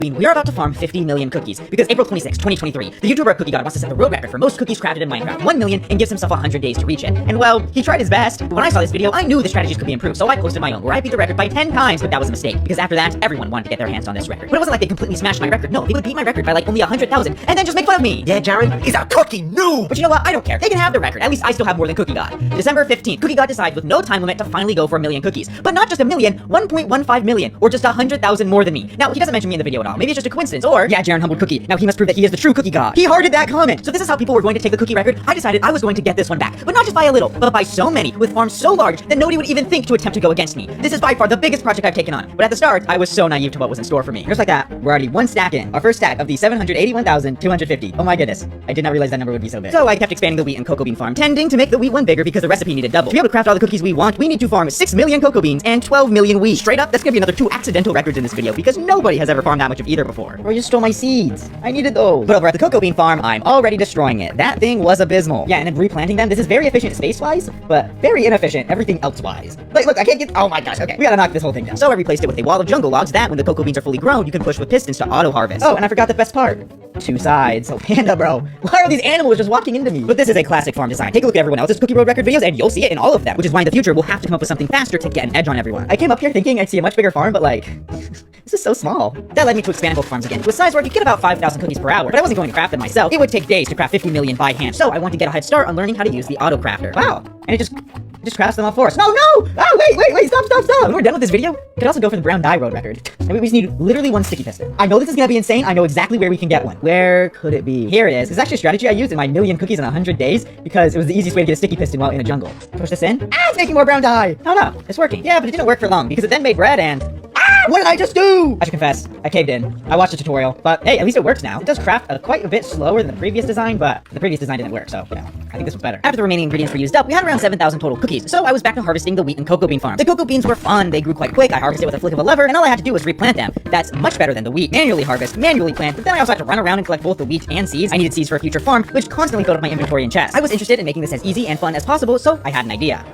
We are about to farm 50 million cookies because April 26, 2023, the YouTuber Cookie God wants to set the world record for most cookies crafted in Minecraft, 1 million, and gives himself 100 days to reach it. And well, he tried his best, but when I saw this video, I knew the strategies could be improved, so I posted my own, where I beat the record by 10 times, but that was a mistake, because after that, everyone wanted to get their hands on this record. But it wasn't like they completely smashed my record, no, they would beat my record by like only 100,000, and then just make fun of me. Yeah, Jaron, he's a cookie noob! But you know what, I don't care, they can have the record, at least I still have more than Cookie God. December 15th, Cookie God decides with no time limit to finally go for 1 million cookies, but not just a million, 1.15 million, or just 100,000 more than me. Now, he doesn't mention me in the video at all, maybe it's just a coincidence, or, yeah, Jaron humbled Cookie. Now he must prove that he is the true Cookie God. He hearted that comment. So this is how people were going to take the cookie record. I decided I was going to get this one back, but not just by a little, but by so many, with farms so large that nobody would even think to attempt to go against me. This is by far the biggest project I've taken on. But at the start, I was so naive to what was in store for me. Just like that, we're already one stack in. Our first stack of the 781,250. Oh my goodness. I did not realize that number would be so big. So I kept expanding the wheat and cocoa bean farm, tending to make the wheat one bigger because the recipe needed double. To be able to craft all the cookies we want, we need to farm 6 million cocoa beans and 12 million wheat. Straight up, that's gonna be another 2 accidental records in this video because nobody has ever farmed that much of either before. Or you stole my seeds. I needed those. But over at the cocoa bean farm, I'm already destroying it. That thing was abysmal. Yeah, and then replanting them, this is very efficient space-wise, but very inefficient everything else-wise. Like, look, I can't get— oh my gosh, okay. We gotta knock this whole thing down. So I replaced it with a wall of jungle logs that, when the cocoa beans are fully grown, you can push with pistons to auto-harvest. Oh, and I forgot the best part. 2 sides. Oh, Panda, bro. Why are these animals just walking into me? But this is a classic farm design. Take a look at everyone else's Cookie Road record videos, and you'll see it in all of them, which is why in the future, we'll have to come up with something faster to get an edge on everyone. I came up here thinking I'd see a much bigger farm, but like, this is so small. That led me to expand both farms again. With size where I could get about 5,000 cookies per hour, but I wasn't going to craft them myself. It would take days to craft 50 million by hand, so I want to get a head start on learning how to use the auto crafter. Wow, and it just crafts them all for us. No! Oh, wait, stop! When we're done with this video, we could also go for the brown dye road record. And we just need literally 1 sticky piston. I know this is gonna be insane. I know exactly where we can get one. Where could it be? Here it is. This is actually a strategy I used in my million cookies in 100 days because it was the easiest way to get a sticky piston while in a jungle. Push this in. Ah, it's making more brown dye. No, it's working. Yeah, but it didn't work for long because it then made bread and— what did I just do? I should confess, I caved in. I watched a tutorial, but hey, at least it works now. It does craft quite a bit slower than the previous design, but the previous design didn't work, so, you know, I think this was better. After the remaining ingredients were used up, we had around 7,000 total cookies, so I was back to harvesting the wheat and cocoa bean farm. The cocoa beans were fun, they grew quite quick, I harvested with a flick of a lever, and all I had to do was replant them. That's much better than the wheat. Manually harvest, manually plant, but then I also had to run around and collect both the wheat and seeds. I needed seeds for a future farm, which constantly filled up my inventory and chest. I was interested in making this as easy and fun as possible, so I had an idea.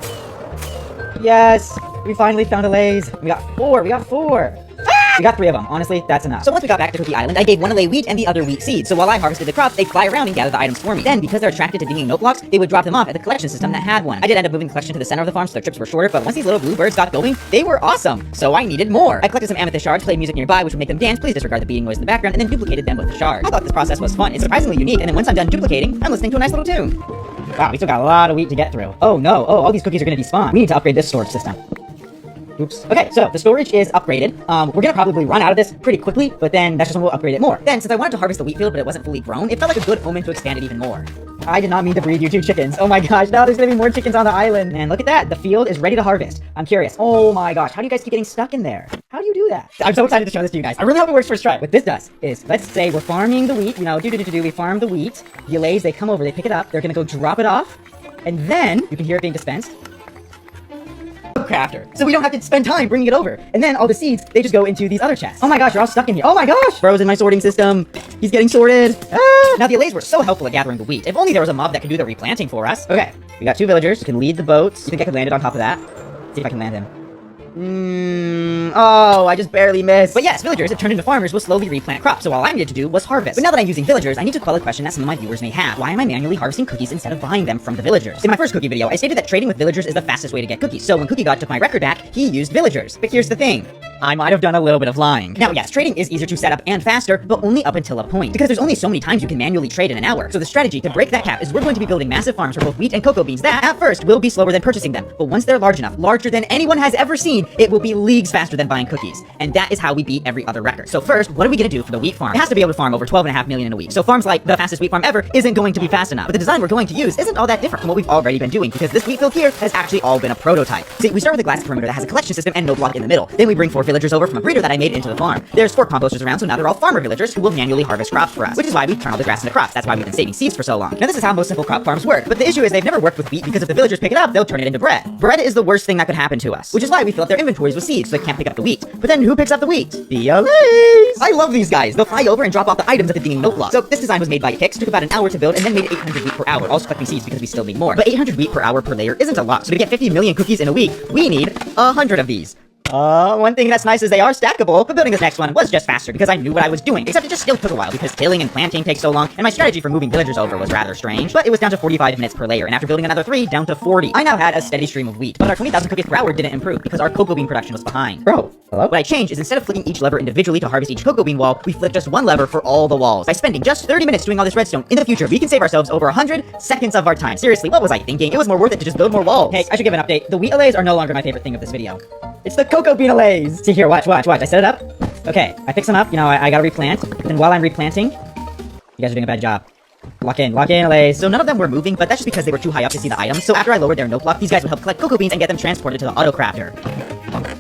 Yes! We finally found a laze. We got 4! We got 3 of them. Honestly, that's enough. So once we got back to Cookie Island, I gave one Allay wheat and the other wheat seeds. So while I harvested the crops, they'd fly around and gather the items for me. Then, because they're attracted to dinging note blocks, they would drop them off at the collection system that had one. I did end up moving the collection to the center of the farm so their trips were shorter, but once these little blue birds got going, they were awesome. So I needed more. I collected some amethyst shards, played music nearby, which would make them dance. Please disregard the beating noise in the background, and then duplicated them with the shards. I thought this process was fun. It's surprisingly unique, and then once I'm done duplicating, I'm listening to a nice little tune. Wow, we still got a lot of wheat to get through. Oh no, all these cookies are gonna despawn. We need to upgrade this storage system. Oops. Okay, so the storage is upgraded. We're gonna probably run out of this pretty quickly, but then that's just when we'll upgrade it more. Then, since I wanted to harvest the wheat field, but it wasn't fully grown, it felt like a good omen to expand it even more. I did not mean to breed you 2 chickens. Oh my gosh, now there's gonna be more chickens on the island. And look at that, the field is ready to harvest. I'm curious. Oh my gosh, how do you guys keep getting stuck in there? How do you do that? I'm so excited to show this to you guys. I really hope it works first try. What this does is, let's say we're farming the wheat, you know, we farm the wheat. The Allays, they come over, they pick it up, they're gonna go drop it off, and then, you can hear it being dispensed. Crafter. So we don't have to spend time bringing it over. And then all the seeds, they just go into these other chests. Oh my gosh, you're all stuck in here. Oh my gosh! Frozen my sorting system. He's getting sorted. Ah! Now the Allays were so helpful at gathering the wheat. If only there was a mob that could do the replanting for us. Okay, we got 2 villagers who can lead the boats. You think I could land it on top of that? See if I can land him. Oh, I just barely missed. But yes, villagers, if turned into farmers, will slowly replant crops, so all I needed to do was harvest. But now that I'm using villagers, I need to quell a question that some of my viewers may have. Why am I manually harvesting cookies instead of buying them from the villagers? In my first cookie video, I stated that trading with villagers is the fastest way to get cookies, so when Cookie God took my record back, he used villagers. But here's the thing. I might have done a little bit of lying. Now, yes, trading is easier to set up and faster, but only up until a point. Because there's only so many times you can manually trade in an hour. So the strategy to break that cap is we're going to be building massive farms for both wheat and cocoa beans that, at first, will be slower than purchasing them. But once they're large enough, larger than anyone has ever seen, it will be leagues faster than buying cookies. And that is how we beat every other record. So first, what are we gonna do for the wheat farm? It has to be able to farm over 12.5 million in a week. So farms like the fastest wheat farm ever isn't going to be fast enough. But the design we're going to use isn't all that different from what we've already been doing, because this wheat field here has actually all been a prototype. See, we start with a glass perimeter that has a collection system and no block in the middle. Then we bring 4 villagers over from a breeder that I made into the farm. There's 4 composters around, so now they're all farmer villagers who will manually harvest crops for us, which is why we turn all the grass into crops. That's why we've been saving seeds for so long. Now this is how most simple crop farms work, but the issue is they've never worked with wheat because if the villagers pick it up, they'll turn it into bread. Bread is the worst thing that could happen to us, which is why we fill up their inventories with seeds so they can't pick up the wheat. But then who picks up the wheat? The Allays! I love these guys. They'll fly over and drop off the items at the dinging note block. So this design was made by Pix, took about an hour to build, and then made 800 wheat per hour, also collecting seeds because we still need more. But 800 wheat per hour per layer isn't a lot, so to get 50 million cookies in a week, we need 100 of these. One thing that's nice is they are stackable, but building this next one was just faster because I knew what I was doing, except it just still took a while because tilling and planting takes so long, and my strategy for moving villagers over was rather strange, but it was down to 45 minutes per layer, and after building another 3, down to 40. I now had a steady stream of wheat, but our 20,000 cookies per hour didn't improve because our cocoa bean production was behind. Bro, hello? What I changed is instead of flicking each lever individually to harvest each cocoa bean wall, we flipped just one lever for all the walls. By spending just 30 minutes doing all this redstone, in the future, we can save ourselves over 100 seconds of our time. Seriously, what was I thinking? It was more worth it to just build more walls. Hey, I should give an update. The wheat allays are no longer my favorite thing of this video. It's the cocoa bean allays! See here, watch. I set it up. Okay, I fix them up. You know, I gotta replant. And while I'm replanting, you guys are doing a bad job. Lock in, allays. So none of them were moving, but that's just because they were too high up to see the items. So after I lowered their note block, these guys would help collect cocoa beans and get them transported to the auto crafter.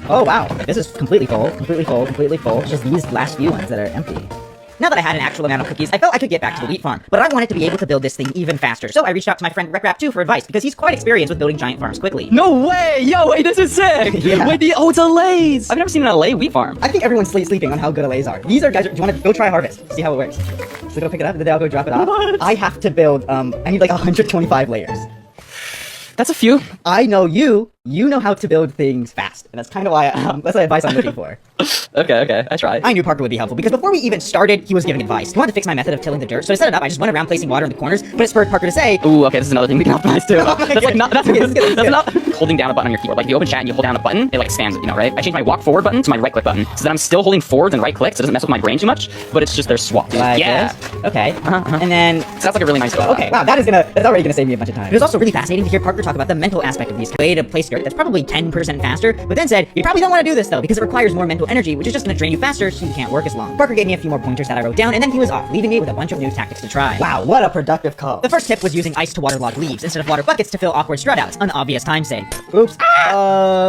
Oh wow, this is completely full. It's just these last few ones that are empty. Now that I had an actual amount of cookies, I felt I could get back to the wheat farm, but I wanted to be able to build this thing even faster. So I reached out to my friend RecRap2 for advice because he's quite experienced with building giant farms quickly. No way! Yo, wait, this is sick! Yeah. Wait, it's allays! I've never seen an allay wheat farm. I think everyone's sleeping on how good allays are. These are guys, do you want to go try harvest? See how it works. So go pick it up, and then I'll go drop it off. What? I have to build, I need like 125 layers. That's a few. I know you know how to build things fast, and that's kind of why, that's the advice I'm looking for. Okay, I tried. I knew Parker would be helpful, because before we even started, he was giving advice. He wanted to fix my method of tilling the dirt, so to set it up, I just went around placing water in the corners, but it spurred Parker to say, Ooh, okay, this is another thing we can optimize too. That's like not, that's good. not holding down a button on your keyboard. Like, if you open chat and you hold down a button, it like spams it, you know, right? I changed my walk forward button to my right click button, so that I'm still holding forward and right click, so it doesn't mess with my brain too much, but it's just they're swapped. like yeah. this? Okay. And then, So that's like a really nice okay, wow, that's already gonna save me a bunch of time. It was also really fascinating to hear Parker talk about the mental aspect of these. Way to place dirt that's probably 10% faster, but then said, you probably don't want to do this though, because it requires more mental energy, which is just gonna drain you faster, so you can't work as long. Parker gave me a few more pointers that I wrote down, and then he was off, leaving me with a bunch of new tactics to try. Wow, what a productive call. The first tip was using ice to waterlog leaves, instead of water buckets to fill awkward strut outs, an obvious time save. Oops.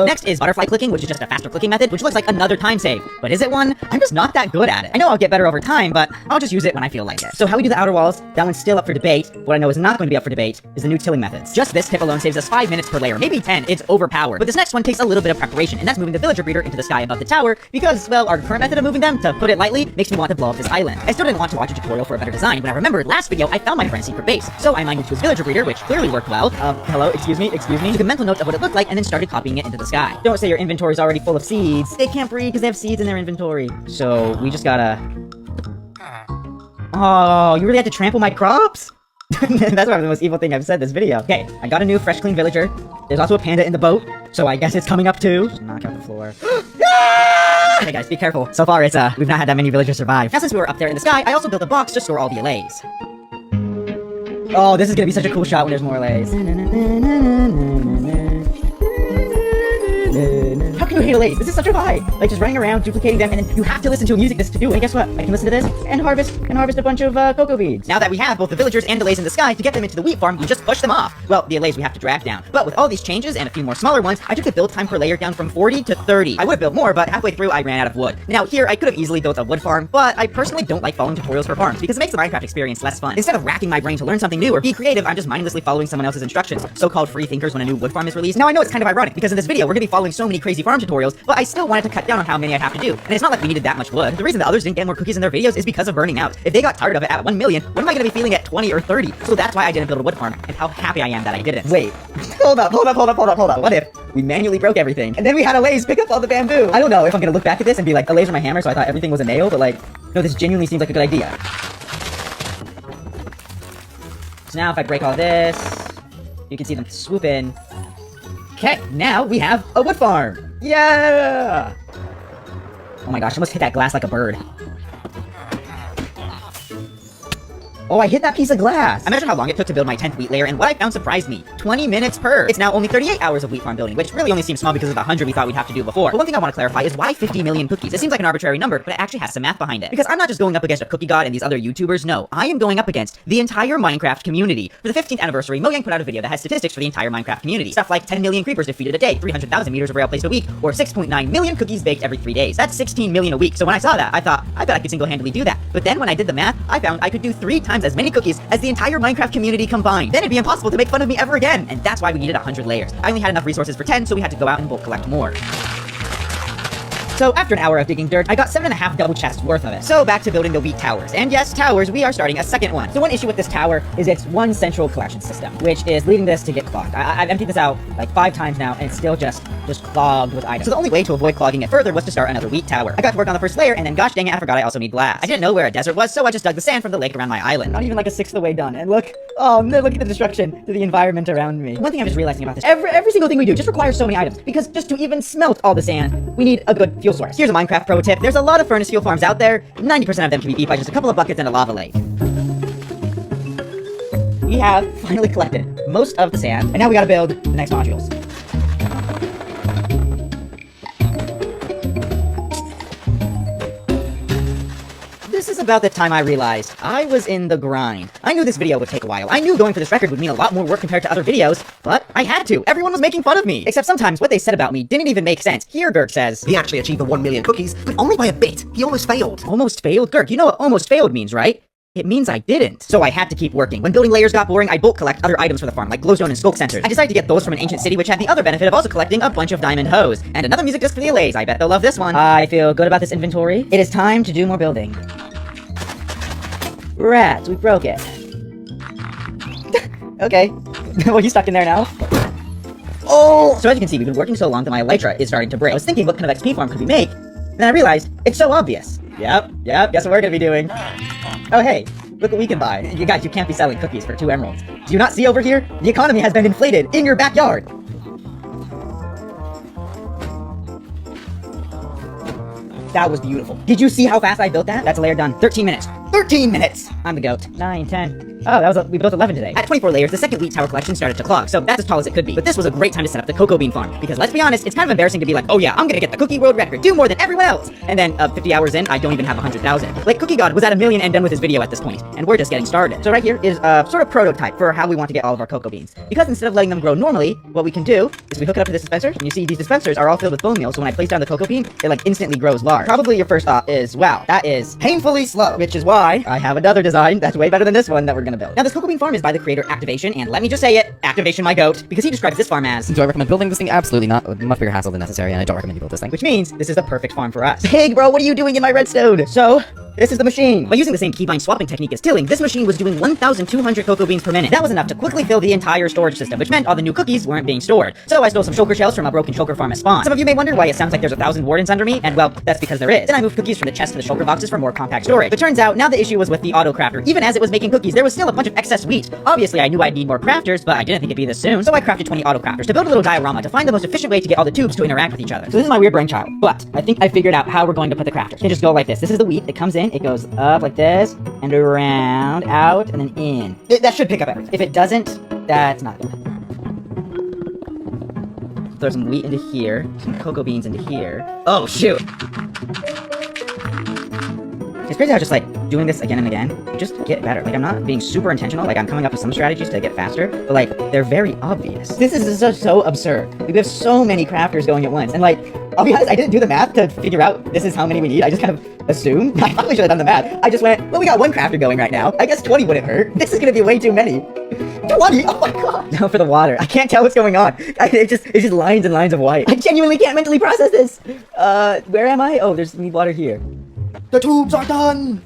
Next is butterfly clicking, which is just a faster clicking method, which looks like another time save. But is it one? I'm just not that good at it. I know I'll get better over time, but I'll just use it when I feel like it. So how we do the outer walls, that one's still up for debate. What I know is not going to be up for debate is the new tilling methods. Just this tip alone saves us 5 minutes per layer, maybe 10, it's overpowered. But this next one takes a little bit of preparation, and that's moving the villager breeder into the sky above the tower, because, well, our current method of moving them, to put it lightly, makes me want to blow up this island. I still didn't want to watch a tutorial for a better design, but I remembered last video I found my friend's secret base. So I mined into his villager breeder, which clearly worked well. Hello, excuse me, took a mental note of what it looked like, and then started copying it into the sky. Don't say your inventory's already full of seeds. They can't breed because they have seeds in their inventory. So we just gotta... Oh, you really had to trample my crops? That's probably the most evil thing I've said this video. Okay, I got a new fresh clean villager. There's also a panda in the boat, so I guess it's coming up too. Just knock out the floor. Okay guys, be careful. So far it's, we've not had that many villagers survive. Now since we were up there in the sky, I also built a box to store all the allays. Oh, this is gonna be such a cool shot when there's more allays. How can you hate allays? This is such a vibe. Like just running around, duplicating them, and then you have to listen to music this to do. And guess what? I can listen to this and harvest a bunch of cocoa beads. Now that we have both the villagers and allays in the sky, to get them into the wheat farm, we just push them off. Well, the allays we have to drag down. But with all these changes and a few more smaller ones, I took the build time per layer down from 40 to 30. I would have built more, but halfway through I ran out of wood. Now here, I could have easily built a wood farm, but I personally don't like following tutorials for farms because it makes the Minecraft experience less fun. Instead of racking my brain to learn something new or be creative, I'm just mindlessly following someone else's instructions. So-called free thinkers when a new wood farm is released. Now I know it's kind of ironic because in this video we're gonna be following so many crazy farm tutorials, but I still wanted to cut down on how many I'd have to do. And it's not like we needed that much wood. The reason the others didn't get more cookies in their videos is because of burning out. If they got tired of it at 1 million, what am I gonna be feeling at 20 or 30? So that's why I didn't build a wood farm, and how happy I am that I didn't. Wait, hold up. What if we manually broke everything, and then we had allays pick up all the bamboo? I don't know if I'm gonna look back at this and be like, allays are my hammer, so I thought everything was a nail, but like, no, this genuinely seems like a good idea. So now if I break all this, you can see them swoop in. Okay, now we have a wood farm! Yeah! Oh my gosh, I almost hit that glass like a bird. Oh, I hit that piece of glass! I measured how long it took to build my 10th wheat layer, and what I found surprised me. 20 minutes per! It's now only 38 hours of wheat farm building, which really only seems small because of the 100 we thought we'd have to do before. But one thing I want to clarify is why 50 million cookies? It seems like an arbitrary number, but it actually has some math behind it. Because I'm not just going up against a cookie god and these other YouTubers, no. I am going up against the entire Minecraft community. For the 15th anniversary, Mojang put out a video that has statistics for the entire Minecraft community. Stuff like 10 million creepers defeated a day, 300,000 meters of rail placed a week, or 6.9 million cookies baked every 3 days. That's 16 million a week. So when I saw that, I thought, I bet I could single-handedly do that. But then when I did the math, I found I could do 3 times as many cookies as the entire Minecraft community combined. Then it'd be impossible to make fun of me ever again. And that's why we needed 100 layers. I only had enough resources for 10, so we had to go out and bulk collect more. So after an hour of digging dirt, I got 7.5 double chests worth of it. So back to building the wheat towers. And yes, towers, we are starting a second one. So one issue with this tower is it's one central collection system, which is leading this to get clogged. I've emptied this out like 5 times now, and it's still just clogged with items. So the only way to avoid clogging it further was to start another wheat tower. I got to work on the first layer, and then gosh dang it, I forgot I also need glass. I didn't know where a desert was, so I just dug the sand from the lake around my island. Not even like a sixth of the way done. And look, oh no, look at the destruction to the environment around me. One thing I'm just realizing about this, every single thing we do just requires so many items, because just to even smelt all the sand, we need a good fuel source. Here's a Minecraft pro tip. There's a lot of furnace fuel farms out there. 90% of them can be beat by just a couple of buckets and a lava lake. We have finally collected most of the sand, and now we gotta build the next modules. This is about the time I realized I was in the grind. I knew this video would take a while. I knew going for this record would mean a lot more work compared to other videos, but I had to. Everyone was making fun of me. Except sometimes what they said about me didn't even make sense. Here, Gurk says, He actually achieved the 1 million cookies, but only by a bit. He almost failed. almost failed? Gurk, you know what almost failed means, right? It means I didn't. So I had to keep working. When building layers got boring, I bulk collect other items for the farm, like glowstone and skulk sensors. I decided to get those from an ancient city, which had the other benefit of also collecting a bunch of diamond hose. And another music disc for the Allays. I bet they'll love this one. I feel good about this inventory. It is time to do more building. Rats, we broke it. Okay. Well, you stuck in there now. Oh! So as you can see, we've been working so long that my elytra is starting to break. I was thinking, what kind of XP farm could we make? And then I realized, it's so obvious. Yep, guess what we're gonna be doing? Oh hey, look what we can buy. You guys, you can't be selling cookies for 2 emeralds. Do you not see over here? The economy has been inflated in your backyard. That was beautiful. Did you see how fast I built that? That's a layer done. 13 minutes. 13 minutes! I'm the goat. 9, 10. Oh, we built 11 today. At 24 layers, the second wheat tower collection started to clog, so that's as tall as it could be. But this was a great time to set up the cocoa bean farm, because let's be honest, it's kind of embarrassing to be like, oh yeah, I'm gonna get the cookie world record, do more than everyone else! And then, 50 hours in, I don't even have 100,000. Like, Cookie God was at 1 million and done with his video at this point, and we're just getting started. So right here is a sort of prototype for how we want to get all of our cocoa beans. Because instead of letting them grow normally, what we can do is we hook it up to this dispenser, and you see these dispensers are all filled with bone meal, so when I place down the cocoa bean, it like instantly grows large. Probably your first thought is, wow, that is painfully slow, which is why I have another design that's way better than this one that we're gonna build. Now this cocoa bean farm is by the creator Activation, and let me just say it, Activation my goat, because he describes this farm as, Do I recommend building this thing? Absolutely not. Much bigger hassle than necessary, and I don't recommend you build this thing. which means this is the perfect farm for us. Pig, bro, what are you doing in my redstone? So, this is the machine. By using the same keybind swapping technique as tilling, this machine was doing 1,200 cocoa beans per minute. That was enough to quickly fill the entire storage system, which meant all the new cookies weren't being stored. So I stole some shulker shells from a broken shulker farm at spawn. Some of you may wonder why it sounds like there's 1,000 wardens under me, and well, that's because there is. Then I moved cookies from the chest to the shulker boxes for more compact storage. But turns out, now the issue was with the auto crafter. Even as it was making cookies, there was still a bunch of excess wheat. Obviously, I knew I'd need more crafters, but I didn't think it'd be this soon. So I crafted 20 auto crafters to build a little diorama to find the most efficient way to get all the tubes to interact with each other. So this is my weird brainchild, but I think I figured out how we're going to put the crafters. They just go like this. This is the wheat. It comes in, it goes up like this, and around, out, and then in. That should pick up everything. If it doesn't, that's not good. Throw some wheat into here, some cocoa beans into here. Oh, shoot! It's crazy how just like doing this again and again, you just get better. Like I'm not being super intentional, like I'm coming up with some strategies to get faster, but like they're very obvious. This is so absurd. Like, we have so many crafters going at once, and like, I'll be honest, I didn't do the math to figure out this is how many we need. I just kind of assumed. I probably should have done the math. I just went, well, we got 1 crafter going right now. I guess 20 wouldn't hurt. This is gonna be way too many. 20! Oh my god! No, for the water. I can't tell what's going on. It's just lines and lines of white. I genuinely can't mentally process this. Where am I? Oh, there's water here. The tubes are done!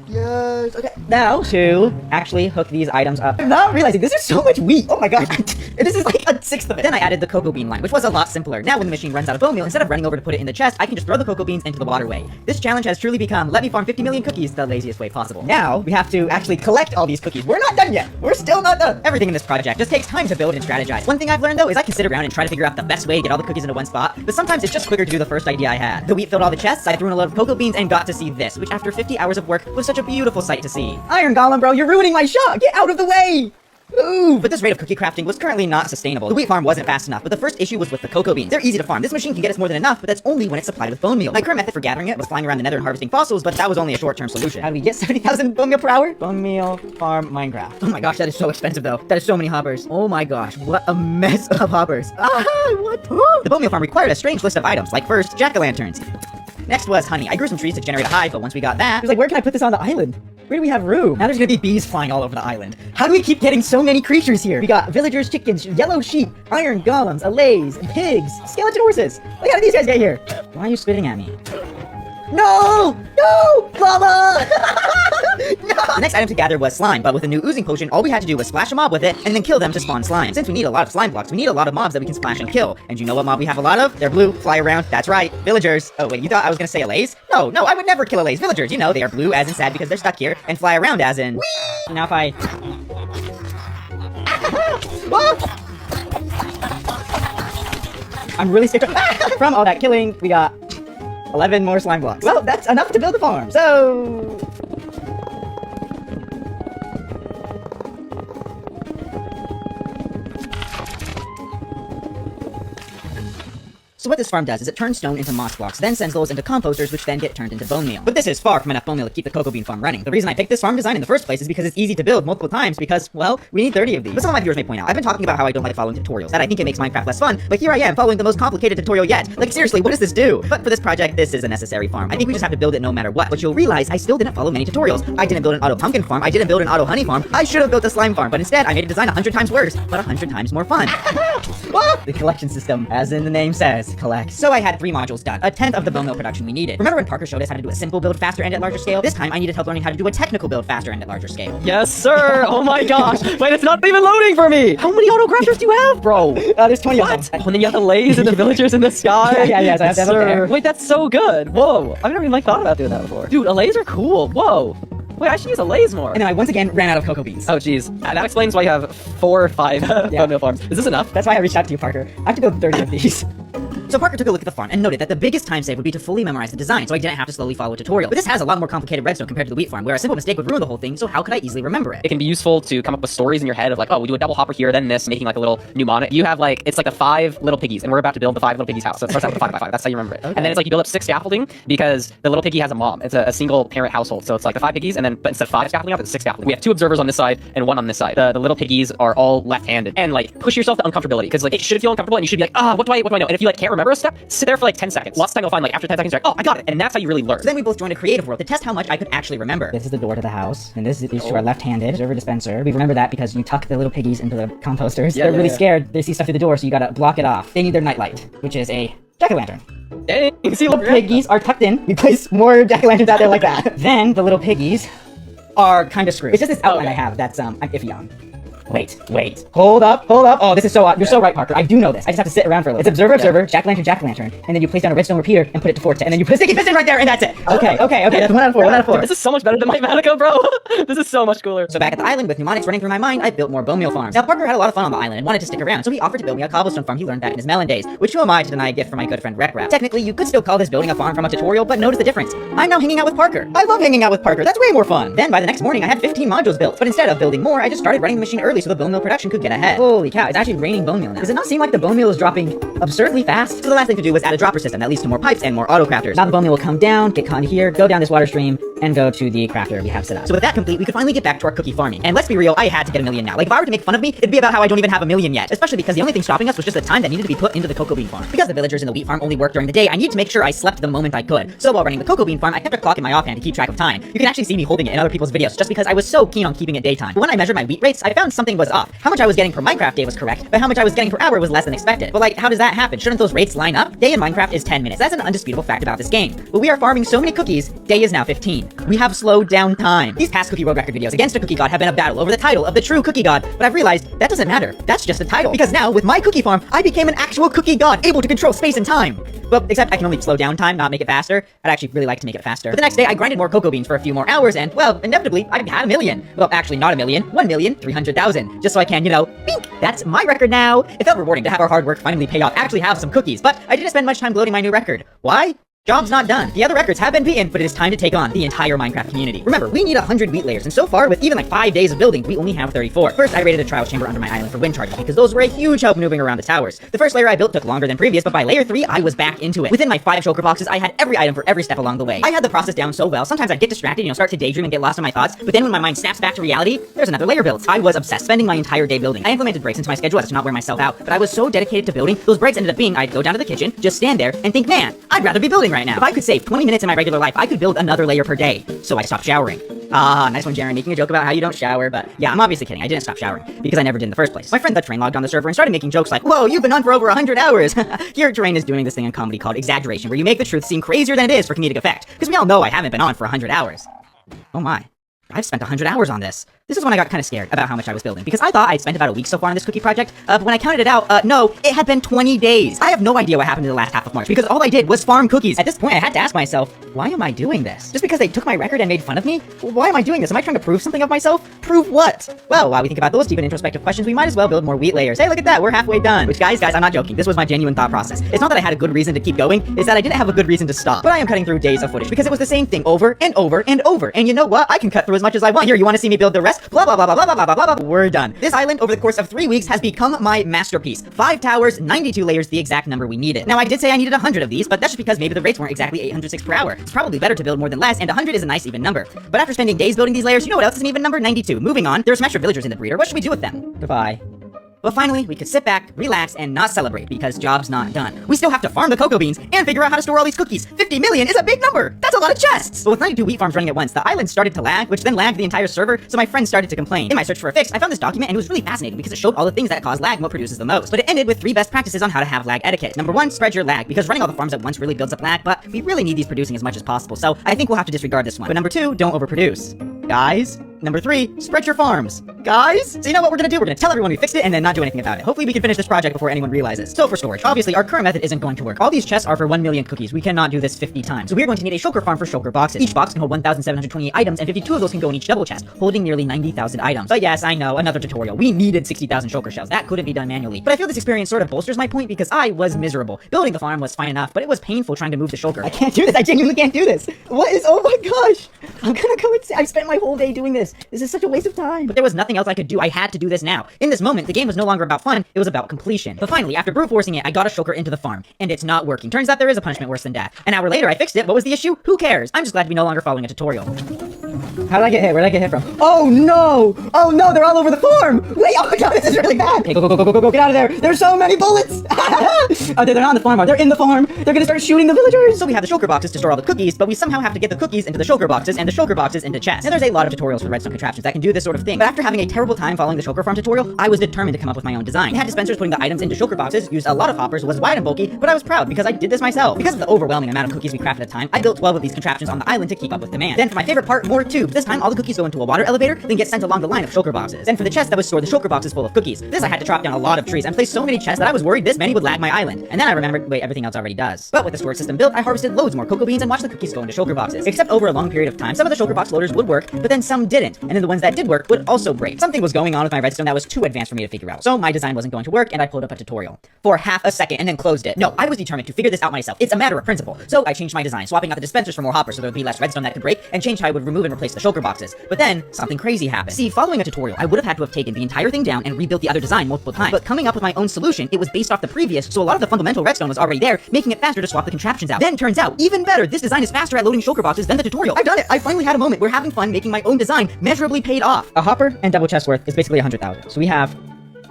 Yes, okay. Now, to actually hook these items up. I'm not realizing this is so much wheat. Oh my god. This is like a sixth of it. Then I added the cocoa bean line, which was a lot simpler. Now when the machine runs out of bone meal, instead of running over to put it in the chest, I can just throw the cocoa beans into the waterway. This challenge has truly become, let me farm 50 million cookies the laziest way possible. Now, we have to actually collect all these cookies. We're not done yet. We're still not done. Everything in this project just takes time to build and strategize. One thing I've learned though is I can sit around and try to figure out the best way to get all the cookies into one spot, but sometimes it's just quicker to do the first idea I had. The wheat filled all the chests, I threw in a load of cocoa beans and got to see this, which after 50 hours of work was such a beautiful sight to see. Iron Golem, bro, you're ruining my shot! Get out of the way! Ooh, but this rate of cookie crafting was currently not sustainable. The wheat farm wasn't fast enough, but the first issue was with the cocoa beans. They're easy to farm. This machine can get us more than enough, but that's only when it's supplied with bone meal. My current method for gathering it was flying around the nether and harvesting fossils, but that was only a short-term solution. How do we get 70,000 bone meal per hour? Bone meal farm Minecraft. Oh my gosh, that is so expensive though. That is so many hoppers. Oh my gosh, what a mess of hoppers. What? The bone meal farm required a strange list of items, like first, jack-o'-lanterns. Next was honey. I grew some trees to generate a hive, but once we got that, I was like, where can I put this on the island? Where do we have room? Now there's gonna be bees flying all over the island. How do we keep getting so many creatures here? We got villagers, chickens, yellow sheep, iron golems, allays, pigs, skeleton horses. Look how did these guys get here? Why are you spitting at me? No! No! Llama! No! The next item to gather was slime, but with a new oozing potion, all we had to do was splash a mob with it and then kill them to spawn slime. Since we need a lot of slime blocks, we need a lot of mobs that we can splash and kill. And you know what mob we have a lot of? They're blue, fly around. That's right, villagers. Oh wait, you thought I was gonna say allays? No, I would never kill allays. Villagers, you know, they are blue as in sad because they're stuck here, and fly around as in... Whee! Now if I... I'm really scared from all that killing. We got 11 more slime blocks. Well, that's enough to build a farm, so... So what this farm does is it turns stone into moss blocks, then sends those into composters, which then get turned into bone meal. But this is far from enough bone meal to keep the cocoa bean farm running. The reason I picked this farm design in the first place is because it's easy to build multiple times because, well, we need 30 of these. But some of my viewers may point out, I've been talking about how I don't like following tutorials, that I think it makes Minecraft less fun, but here I am following the most complicated tutorial yet. Like seriously, what does this do? But for this project, this is a necessary farm. I think we just have to build it no matter what. But you'll realize I still didn't follow many tutorials. I didn't build an auto pumpkin farm, I didn't build an auto honey farm, I should have built a slime farm, but instead I made a design 100 times worse, but 100 times more fun. The collection system, as in the name says, collect. So I had 3 modules done, a tenth of the bone meal production we needed. Remember when Parker showed us how to do a simple build faster and at larger scale? This time I needed help learning how to do a technical build faster and at larger scale. Yes, sir. Oh my gosh. Wait, it's not even loading for me. How many auto crafters do you have, bro? There's 20 of them. Oh, and then you have the lays and the villagers in the sky. Yeah, so I have to have up there. Wait, that's so good. Whoa, I've never even thought about doing that before. Dude, allays are cool. Whoa. Wait, I should use allays more. And then I once again ran out of cocoa beans. Oh, geez. That explains why you have 4 or 5 bone meal farms. Is this enough? That's why I reached out to you, Parker. I have to build 30 of these. So Parker took a look at the farm and noted that the biggest time save would be to fully memorize the design, so I didn't have to slowly follow a tutorial. But this has a lot more complicated redstone compared to the wheat farm, where a simple mistake would ruin the whole thing, so how could I easily remember it? It can be useful to come up with stories in your head of like, oh, we do a double hopper here, then this, making like a little mnemonic. You have like, it's like the 5 little piggies, and we're about to build the 5 little piggies house. So it starts out with 5 by 5. That's how you remember it. Okay. And then it's like you build up 6 scaffolding because the little piggy has a mom. It's a single parent household. So it's like the 5 piggies, and then but instead of 5 scaffolding up, it's 6 scaffolding. We have 2 observers on this side and 1 on this side. The little piggies are all left-handed. And like push yourself to uncomfortability because like it should feel uncomfortable and you should be like, what do I know? And if you like can't remember a step, sit there for like 10 seconds. Lots of time you'll find like after 10 seconds you're like, oh, I got it. And that's how you really learn. So then we both joined a creative world to test how much I could actually remember. This is the door to the house, and these 2 are left-handed. Server dispenser. We remember that because you tuck the little piggies into the composters. They're really scared. They see stuff through the door, so you gotta block it off. They need their nightlight, which is a jack-o'-lantern. Dang, you can see Little piggies are tucked in. We place more jack-o'-lanterns out there like that. Then the little piggies are kind of screwed. It's just this outline I have that's I'm iffy on. Wait. Hold up. Oh, this is so odd. You're so right, Parker. I do know this. I just have to sit around for a little. It's observer, jack-o'-lantern, and then you place down a redstone repeater and put it to forte, and then you put a sticky piston right there, and that's it. Okay. That's 1 out of 4. This is so much better than Mathematica, bro. This is so much cooler. So back at the island with mnemonics running through my mind, I built more bone meal farms. Now Parker had a lot of fun on the island and wanted to stick around, so he offered to build me a cobblestone farm he learned back in his melon days, which who am I to deny a gift from my good friend Rap. Technically, you could still call this building a farm from a tutorial, but notice the difference. I'm now hanging out with Parker. I love hanging out with Parker. That's way more fun. Then by the next morning, I had 15 modules built, but instead of building more, I just started running the machine early so the bone meal production could get ahead. Holy cow, it's actually raining bone meal now. Does it not seem like the bone meal is dropping absurdly fast? So the last thing to do was add a dropper system that leads to more pipes and more auto crafters. Now the bone meal will come down, get caught here, go down this water stream, and go to the crafter we have set up. So with that complete, we could finally get back to our cookie farming. And let's be real, I had to get 1 million now. Like if I were to make fun of me, it'd be about how I don't even have 1 million yet. Especially because the only thing stopping us was just the time that needed to be put into the cocoa bean farm. Because the villagers in the wheat farm only work during the day, I need to make sure I slept the moment I could. So while running the cocoa bean farm, I kept a clock in my offhand to keep track of time. You can actually see me holding it in other people's videos just because I was so keen on keeping it daytime. But when I measured my wheat rates, I found something was off. How much I was getting per Minecraft day was correct, but how much I was getting per hour was less than expected. But like, how does that happen? Shouldn't those rates line up? Day in Minecraft is 10 minutes. That's an undisputable fact about this game. But we are farming so many cookies, day is now 15. We have slowed down time. These past Cookie World Record videos against a cookie god have been a battle over the title of the true cookie god, but I've realized that doesn't matter. That's just a title. Because now, with my cookie farm, I became an actual cookie god, able to control space and time. Well, except I can only slow down time, not make it faster. I'd actually really like to make it faster. But the next day, I grinded more cocoa beans for a few more hours, and, well, inevitably, I had 1 million. Well, actually, not 1 million, 1,300,000. Just so I can, you know, bink! That's my record now. It felt rewarding to have our hard work finally pay off, actually have some cookies, but I didn't spend much time gloating my new record. Why? Job's not done. The other records have been beaten, but it is time to take on the entire Minecraft community. Remember, we need 100 wheat layers, and so far, with even like 5 days of building, we only have 34. First, I raided a trial chamber under my island for wind charges, because those were a huge help moving around the towers. The first layer I built took longer than previous, but by layer 3, I was back into it. Within my 5 shulker boxes, I had every item for every step along the way. I had the process down so well, sometimes I'd get distracted, start to daydream and get lost in my thoughts, but then when my mind snaps back to reality, there's another layer built. I was obsessed, spending my entire day building. I implemented breaks into my schedule to not wear myself out, but I was so dedicated to building, those breaks ended up being I'd go down to the kitchen, just stand there, and think, man, I'd rather be building right now. If I could save 20 minutes in my regular life, I could build another layer per day. So I stopped showering. Ah, nice one, Jaron, making a joke about how you don't shower, but yeah, I'm obviously kidding. I didn't stop showering, because I never did in the first place. My friend the Train logged on the server and started making jokes like, whoa, you've been on for over 100 hours. Here, Train is doing this thing in comedy called exaggeration, where you make the truth seem crazier than it is for comedic effect, because we all know I haven't been on for 100 hours. Oh my. I've spent 100 hours on this. This is when I got kind of scared about how much I was building, because I thought I'd spent about a week so far on this cookie project, but when I counted it out, no, it had been 20 days. I have no idea what happened in the last half of March, because all I did was farm cookies. At this point, I had to ask myself, why am I doing this? Just because they took my record and made fun of me? Why am I doing this? Am I trying to prove something of myself? Prove what? Well, while we think about those deep and introspective questions, we might as well build more wheat layers. Hey, look at that, we're halfway done. Which, guys, I'm not joking. This was my genuine thought process. It's not that I had a good reason to keep going, it's that I didn't have a good reason to stop. But I am cutting through days of footage, because it was the same thing over and over and over. And you know what? I can cut through as much as I want. Here, you want to see me build the rest? Blah, blah, blah, blah, blah, blah, blah, blah, blah. We're done. This island, over the course of 3 weeks, has become my masterpiece. 5 towers, 92 layers, the exact number we needed. Now, I did say I needed 100 of these, but that's just because maybe the rates weren't exactly 806 per hour. It's probably better to build more than less, and 100 is a nice even number. But after spending days building these layers, you know what else is an even number? 92. Moving on, there are some extra villagers in the breeder. What should we do with them? Goodbye. But finally, we could sit back, relax, and not celebrate, because job's not done. We still have to farm the cocoa beans and figure out how to store all these cookies. 50 million is a big number! That's a lot of chests! But with 92 wheat farms running at once, the island started to lag, which then lagged the entire server, so my friends started to complain. In my search for a fix, I found this document, and it was really fascinating because it showed all the things that cause lag and what produces the most. But it ended with 3 best practices on how to have lag etiquette. Number 1, spread your lag, because running all the farms at once really builds up lag, but we really need these producing as much as possible, so I think we'll have to disregard this one. But number 2, don't overproduce. Guys? Number 3, spread your farms. Guys? So you know what we're gonna do? We're gonna tell everyone we fixed it and then not do anything about it. Hopefully we can finish this project before anyone realizes. So for storage, obviously our current method isn't going to work. All these chests are for 1 million cookies. We cannot do this 50 times. So we're going to need a shulker farm for shulker boxes. Each box can hold 1,728 items, and 52 of those can go in each double chest, holding nearly 90,000 items. But yes, I know, another tutorial. We needed 60,000 shulker shells. That couldn't be done manually. But I feel this experience sort of bolsters my point because I was miserable. Building the farm was fine enough, but it was painful trying to move the shulker. I can't do this. I genuinely can't do this. What is, oh my gosh. I'm gonna go insane. I spent my whole day doing this. This is such a waste of time. But there was nothing else I could do. I had to do this now. In this moment, the game was no longer about fun, it was about completion. But finally, after brute forcing it, I got a shulker into the farm, and it's not working. Turns out there is a punishment worse than death. An hour later, I fixed it. What was the issue? Who cares? I'm just glad to be no longer following a tutorial. How did I get hit? Where did I get hit from? Oh no! Oh no, they're all over the farm! Wait, oh my god, this is really bad! Okay, go, get out of there! There's so many bullets! Oh, they're not on the farm, they're in the farm! They're gonna start shooting the villagers! So we have the shulker boxes to store all the cookies, but we somehow have to get the cookies into the shulker boxes, and the shulker boxes into chests. Now there's a lot of tutorials for redstone contraptions that can do this sort of thing, but after having a terrible time following the shulker farm tutorial, I was determined to come up with my own design. I had dispensers putting the items into shulker boxes, used a lot of hoppers, was wide and bulky, but I was proud because I did this myself. Because of the overwhelming amount of cookies we crafted at the time, I built 12 of these contraptions on the island to keep up with demand. Then for my favorite part, more tubes. This time all the cookies go into a water elevator, then get sent along the line of shulker boxes. Then for the chest that would store the shulker boxes full of cookies. This I had to chop down a lot of trees and place so many chests that I was worried this many would lag my island. And then I remembered, wait, everything else already does. But with the storage system built, I harvested loads more cocoa beans and watched the cookies go into shulker boxes. Except over a long period of time, some of the shulker box loaders would work, but then some didn't. And then the ones that did work would also break. Something was going on with my redstone that was too advanced for me to figure out. So my design wasn't going to work, and I pulled up a tutorial for half a second and then closed it. No, I was determined to figure this out myself. It's a matter of principle. So I changed my design, swapping out the dispensers for more hoppers so there would be less redstone that could break, and changed how I would remove and replace the shulker boxes. But then something crazy happened. See, following a tutorial, I would have had to have taken the entire thing down and rebuilt the other design multiple times. But coming up with my own solution, it was based off the previous, so a lot of the fundamental redstone was already there, making it faster to swap the contraptions out. Then turns out, even better, this design is faster at loading shulker boxes than the tutorial. I've done it! I finally had a moment where having fun making my own design measurably paid off. A hopper and double chest worth is basically 100,000. So we have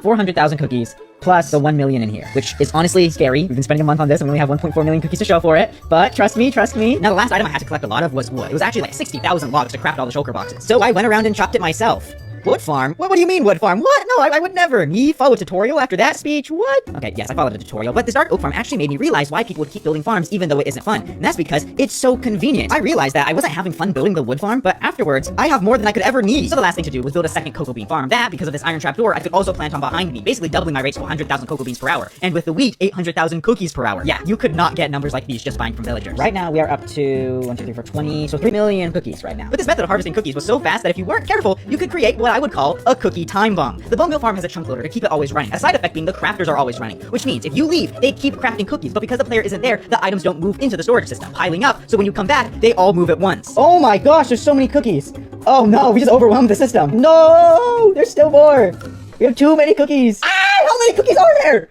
400,000 cookies, plus the 1 million in here, which is honestly scary. We've been spending a month on this and we only have 1.4 million cookies to show for it, but trust me. Now the last item I had to collect a lot of was wood. It was actually like 60,000 logs to craft all the shulker boxes. So I went around and chopped it myself. Wood farm? What do you mean wood farm? What? No, I would never. Me follow a tutorial after that speech? What? Okay, yes, I followed a tutorial, but this dark oak farm actually made me realize why people would keep building farms even though it isn't fun. And that's because it's so convenient. I realized that I wasn't having fun building the wood farm, but afterwards, I have more than I could ever need. So the last thing to do was build a second cocoa bean farm. That, because of this iron trap door, I could also plant on behind me, basically doubling my rates to 100,000 cocoa beans per hour. And with the wheat, 800,000 cookies per hour. Yeah, you could not get numbers like these just buying from villagers. Right now, we are up to 1, 2, 3, 4, 20, so 3 million cookies right now. But this method of harvesting cookies was so fast that if you weren't careful, you could create what I would call a cookie time bomb. The bone mill farm has a chunk loader to keep it always running. A side effect being the crafters are always running, which means if you leave, they keep crafting cookies, but because the player isn't there, the items don't move into the storage system, piling up, so when you come back, they all move at once. Oh my gosh, there's so many cookies. Oh no, we just overwhelmed the system. No, there's still more. We have too many cookies. Ah, how many cookies are there?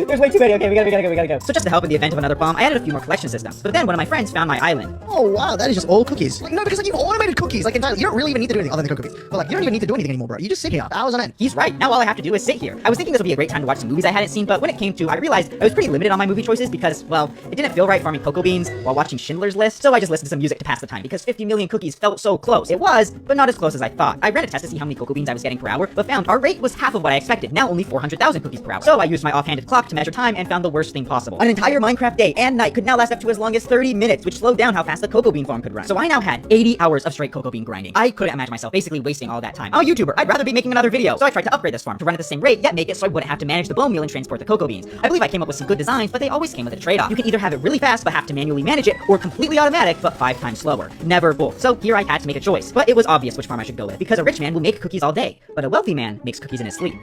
There's way too many. Okay, we gotta go. So just to help in the event of another bomb, I added a few more collection systems. But then one of my friends found my island. Oh wow, that is just all cookies. Like, no, because like you've automated cookies like entirely. You don't really even need to do anything other than cook cookies. But like you don't even need to do anything anymore, bro. You just sit here for hours on end. He's right. Now all I have to do is sit here. I was thinking this would be a great time to watch some movies I hadn't seen, but when it came to, I realized I was pretty limited on my movie choices because, well, it didn't feel right farming cocoa beans while watching Schindler's List. So I just listened to some music to pass the time because 50 million cookies felt so close. It was, but not as close as I thought. I ran a test to see how many cocoa beans I was getting per hour, but found our rate was half of what I expected. Now only 400,000 cookies per hour. So I used my offhanded clock to measure time and found the worst thing possible. An entire Minecraft day and night could now last up to as long as 30 minutes, which slowed down how fast the cocoa bean farm could run. So I now had 80 hours of straight cocoa bean grinding. I couldn't imagine myself basically wasting all that time. I'm a YouTuber. I'd rather be making another video. So I tried to upgrade this farm to run at the same rate, yet make it so I wouldn't have to manage the bone meal and transport the cocoa beans. I believe I came up with some good designs, but they always came with a trade-off. You can either have it really fast but have to manually manage it, or completely automatic but 5 times slower. Never both. So here I had to make a choice. But it was obvious which farm I should go with, because a rich man will make cookies all day, but a wealthy man makes cookies in his sleep.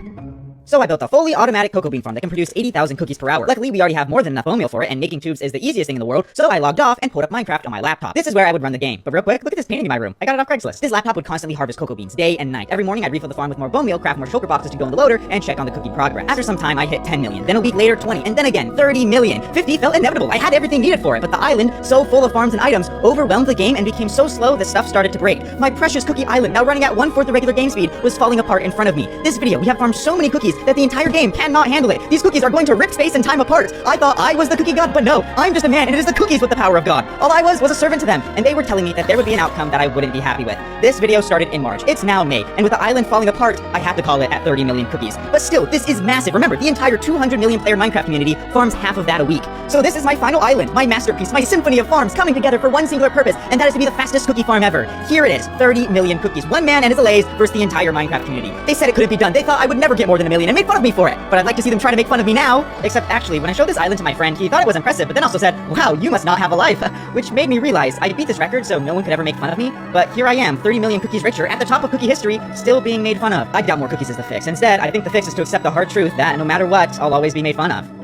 So I built a fully automatic cocoa bean farm that can produce 80,000 cookies per hour. Luckily, we already have more than enough bone meal for it, and making tubes is the easiest thing in the world, so I logged off and pulled up Minecraft on my laptop. This is where I would run the game. But real quick, look at this painting in my room. I got it off Craigslist. This laptop would constantly harvest cocoa beans, day and night. Every morning, I'd refill the farm with more bone meal, craft more shulker boxes to go in the loader, and check on the cookie progress. After some time, I hit 10 million. Then a week later, 20, and then again, 30 million. 50 felt inevitable. I had everything needed for it, but the island, so full of farms and items, overwhelmed the game and became so slow that stuff started to break. My precious cookie island, now running at 1/4 the regular game speed, was falling apart in front of me. This video, we have farmed so many cookies that the entire game cannot handle it. These cookies are going to rip space and time apart. I thought I was the cookie god, but no, I'm just a man, and it is the cookies with the power of God. All I was a servant to them, and they were telling me that there would be an outcome that I wouldn't be happy with. This video started in March. It's now May, and with the island falling apart, I have to call it at 30 million cookies. But still, this is massive. Remember, the entire 200 million player Minecraft community farms half of that a week. So this is my final island, my masterpiece, my symphony of farms coming together for one singular purpose, and that is to be the fastest cookie farm ever. Here it is, 30 million cookies. One man and his allays versus the entire Minecraft community. They said it couldn't be done. They thought I would never get more than a million and made fun of me for it. But I'd like to see them try to make fun of me now. Except actually, when I showed this island to my friend, he thought it was impressive, but then also said, wow, you must not have a life. Which made me realize I beat this record so no one could ever make fun of me. But here I am, 30 million cookies richer, at the top of cookie history, still being made fun of. I doubt more cookies is the fix. Instead, I think the fix is to accept the hard truth that no matter what, I'll always be made fun of.